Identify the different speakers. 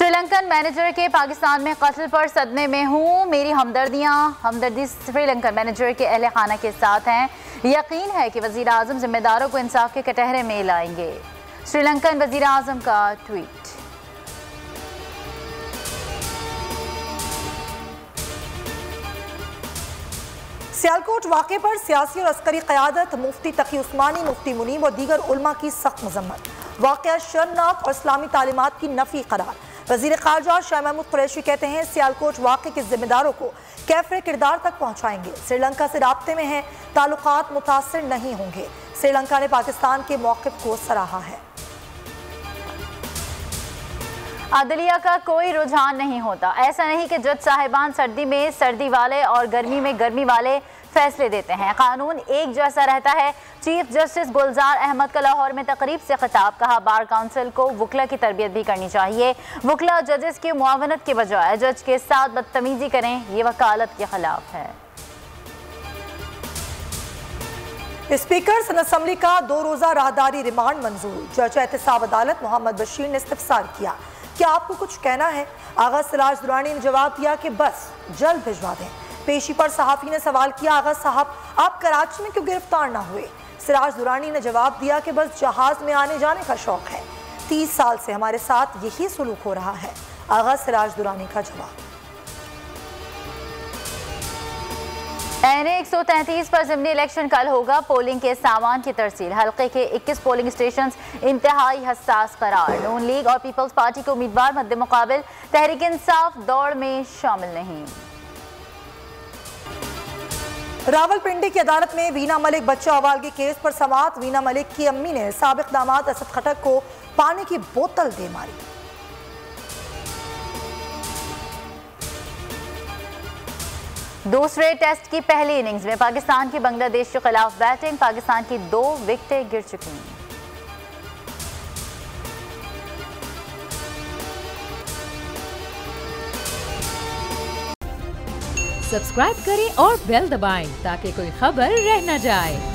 Speaker 1: Sri Lankan manager के पाकिस्तान में कत्ल पर सदमे में हूँ, मेरी हमदर्दी श्रीलंकन मैनेजर के अहले खाना के साथ हैं। यकीन है कि वज़ीर आज़म जिम्मेदारों को इंसाफ के कटहरे में लाएंगे। श्रीलंकन वज़ीर आज़म का ट्वीट।
Speaker 2: सियालकोट वाक़े पर सियासी और अस्करी क़यादत, मुफ्ती तकी उस्मानी, मुफ्ती मुनीब और दीगर उलमा की सख्त मजम्मत। वाक़या शर्मनाक और इस्लामी तालीमात की नफ़ी करार। वज़ीर ख़ारजा शाह महमूद कुरैशी कहते हैं सियालकोट वाक़े के ज़िम्मेदारों को कैफ़रे किरदार तक पहुँचाएंगे। श्रीलंका से राब्ते में हैं, ताल्लुकात मुतासर नहीं होंगे। श्रीलंका ने पाकिस्तान के मौक़िफ़ को सराहा है।
Speaker 1: अदलिया का कोई रुझान नहीं होता। ऐसा नहीं कि जज साहिबान सर्दी में सर्दी वाले और गर्मी में गर्मी वाले फैसले देते हैं। कानून एक जैसा रहता है। चीफ जस्टिस गुलजार अहमद का लाहौर में तकरीब से खिताब। कहा, बार काउंसिल को वकला की तरबियत भी करनी चाहिए। वकला जजेस की मुआवनत के बजाय जज के साथ बदतमीजी करें, ये वकालत के खिलाफ है।
Speaker 2: स्पीकर सनत असम्बली का 2 रोज़ा राहदारी रिमांड मंजूर। जज एहतसाब अदालत मोहम्मद बशीर ने इस्तफसार किया, क्या आपको कुछ कहना है? आगा सिराज दुरानी ने जवाब दिया कि बस जल्द भिजवा दें। पेशी पर सहाफ़ी ने सवाल किया, आगा साहब आप कराची में क्यों गिरफ्तार ना हुए? सिराज दुरानी ने जवाब दिया कि बस जहाज़ में आने जाने का शौक है। 30 साल से हमारे साथ यही सलूक हो रहा है। आगा सिराज दुरानी का जवाब।
Speaker 1: एनए 133 पर ज़िमनी इलेक्शन कल होगा। पोलिंग के सामान की तरसील। हल्के के 21 पोलिंग स्टेशन इंतहाई हसास करार। नून लीग और पीपल्स पार्टी के उम्मीदवार मद्दे मुकाबिल। तहरीक इंसाफ दौड़ में शामिल नहीं।
Speaker 2: रावलपिंडी की अदालत में वीना मलिक बच्चा हवालगी केस पर समाअत। वीना मलिक की अम्मी ने साबिक दामाद असद खटक को पानी की बोतल दे मारी।
Speaker 1: दूसरे टेस्ट की पहली इनिंग्स में पाकिस्तान की बांग्लादेश के खिलाफ बैटिंग। पाकिस्तान की 2 विकेटें गिर चुकी हैं।
Speaker 3: सब्सक्राइब करें और बेल दबाएं ताकि कोई खबर रह न जाए।